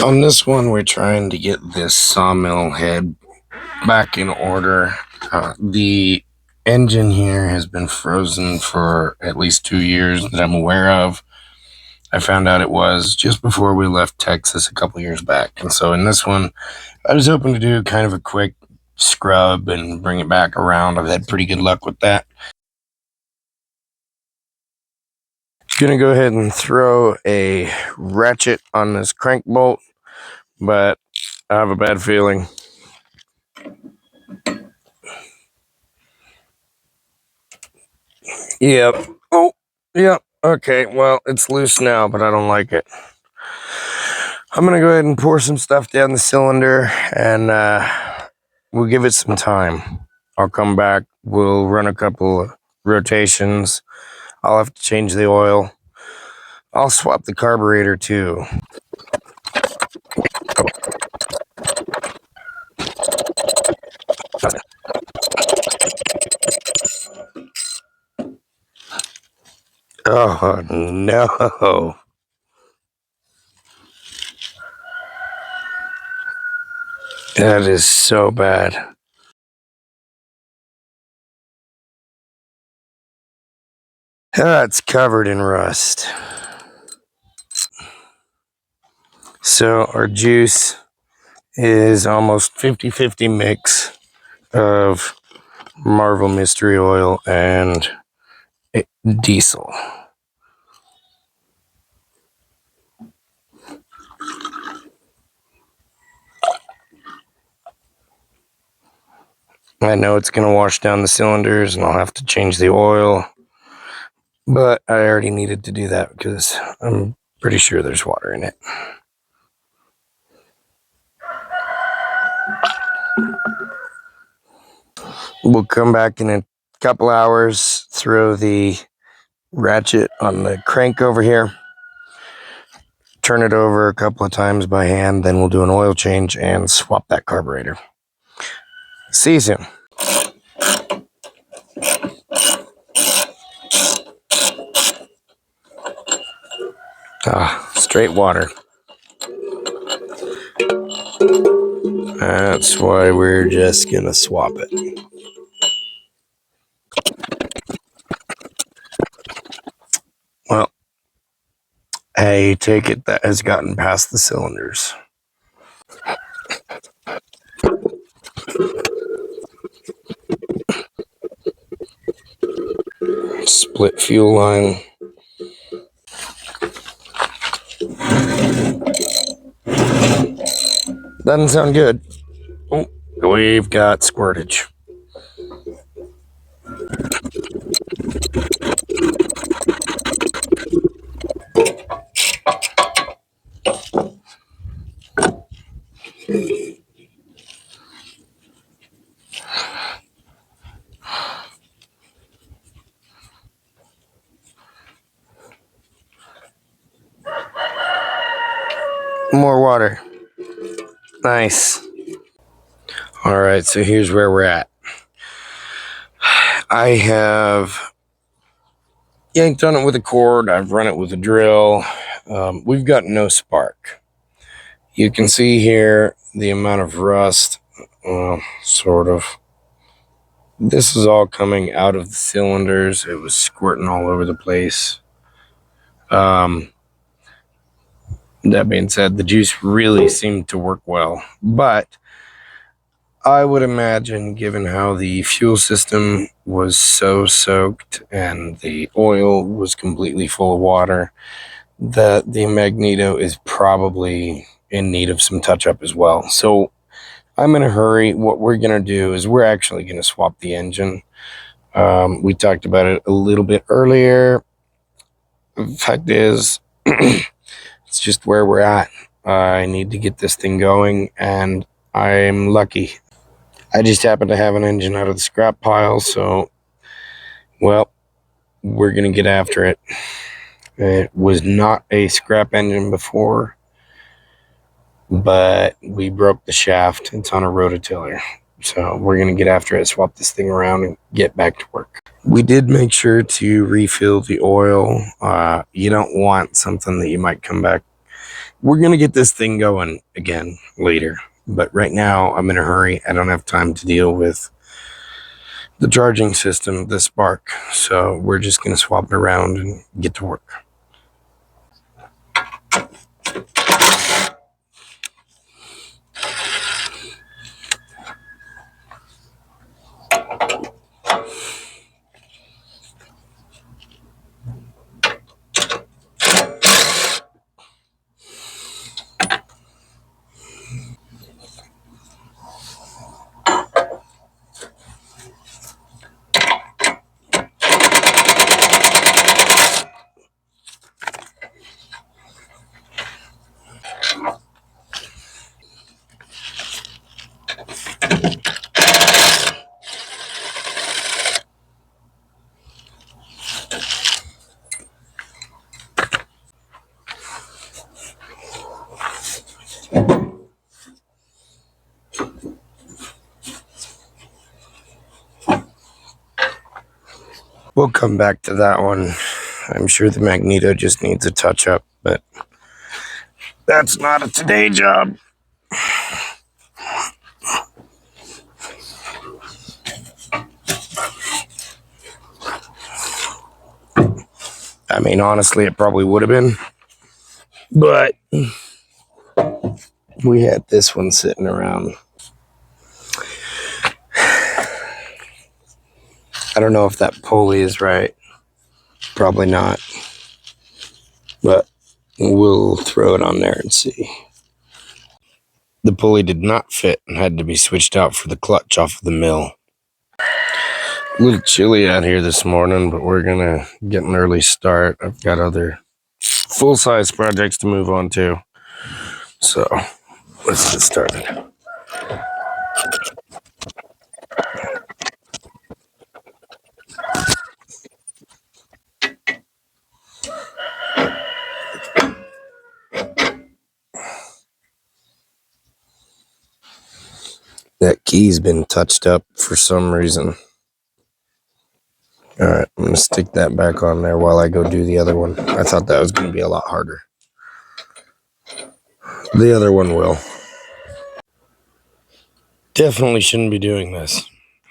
On this one, we're trying to get this sawmill head back in order. The engine here has been frozen for at least 2 years that I'm aware of. I found out it was just before we left Texas a couple years back. And so in this one, I was hoping to do kind of a quick scrub and bring it back around. I've had pretty good luck with that. Gonna go ahead and throw a ratchet on this crank bolt, but I have a bad feeling. Yep. Oh, yep. Okay, well, it's loose now, but I don't like it. I'm going to go ahead and pour some stuff down the cylinder, and we'll give it some time. I'll come back. We'll run a couple of rotations. I'll have to change the oil. I'll swap the carburetor, too. Oh, no. That is so bad. It's covered in rust. So our juice is almost 50-50 mix of Marvel Mystery Oil and diesel. I know it's going to wash down the cylinders and I'll have to change the oil, but I already needed to do that because I'm pretty sure there's water in it. We'll come back in a couple hours, throw the ratchet on the crank over here, turn it over a couple of times by hand, then we'll do an oil change and swap that carburetor. See you soon. Straight water. That's why we're just gonna swap it. Well, I take it that has gotten past the cylinders. Split fuel line. Doesn't sound good. Oh, we've got squirtage. More water. Nice. All right, so here's where we're at. I have yanked on it with a cord. I've run it with a drill. We've got no spark. You can see here the amount of rust, sort of. This is all coming out of the cylinders. It was squirting all over the place. That being said, the juice really seemed to work well, but I would imagine, given how the fuel system was so soaked and the oil was completely full of water, that the magneto is probably in need of some touch-up as well. So I'm in a hurry. What we're going to do is we're actually going to swap the engine. We talked about it a little bit earlier. The fact is, it's just where we're at. I need to get this thing going, and I'm lucky. I just happen to have an engine out of the scrap pile, so, well, we're going to get after it. It was not a scrap engine before, but we broke the shaft. It's on a rototiller. So we're going to get after it, swap this thing around, and get back to work. We did make sure to refill the oil. You don't want something that you might come back we're going to get this thing going again later. But right now, I'm in a hurry. I don't have time to deal with the charging system, the spark. So we're just going to swap it around and get to work. We'll come back to that one. I'm sure the magneto just needs a touch up, but that's not a today job. I mean, honestly, it probably would have been, but we had this one sitting around. I don't know if that pulley is right. Probably not. But we'll throw it on there and see. The pulley did not fit and had to be switched out for the clutch off of the mill. A little chilly out here this morning, but we're going to get an early start. I've got other full-size projects to move on to. So let's get started. That key's been touched up for some reason. All right, I'm going to stick that back on there while I go do the other one. I thought that was going to be a lot harder. The other one will. Definitely shouldn't be doing this,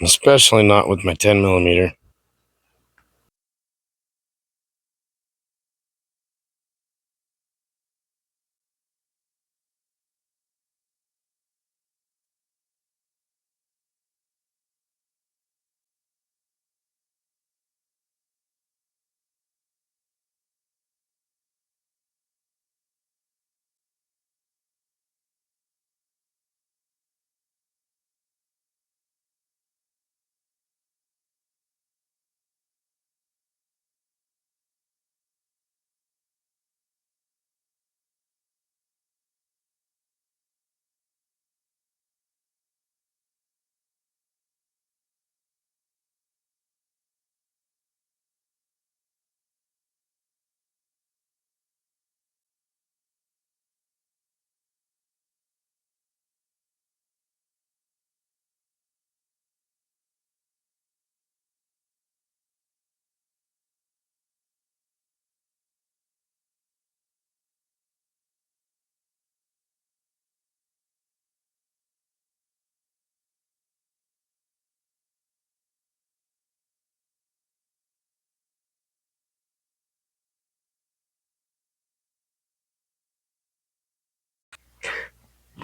especially not with my 10 millimeter.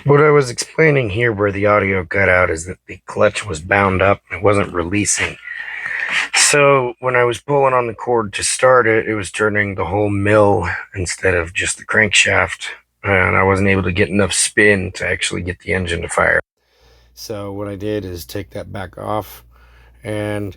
What I was explaining here where the audio cut out is that the clutch was bound up and it wasn't releasing. So when I was pulling on the cord to start it, it was turning the whole mill instead of just the crankshaft. And I wasn't able to get enough spin to actually get the engine to fire. So what I did is take that back off and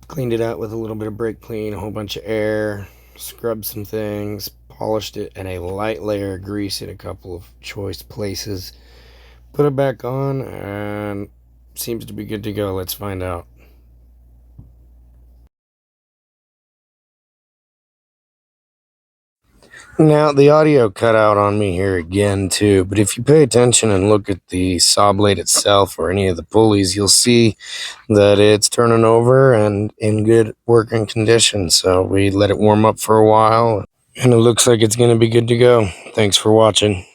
cleaned it out with a little bit of brake clean, a whole bunch of air, scrubbed some things, polished it, and a light layer of grease in a couple of choice places. Put it back on and seems to be good to go. Let's find out. Now, the audio cut out on me here again, too, but if you pay attention and look at the saw blade itself or any of the pulleys, you'll see that it's turning over and in good working condition. So we let it warm up for a while. And it looks like it's going to be good to go. Thanks for watching.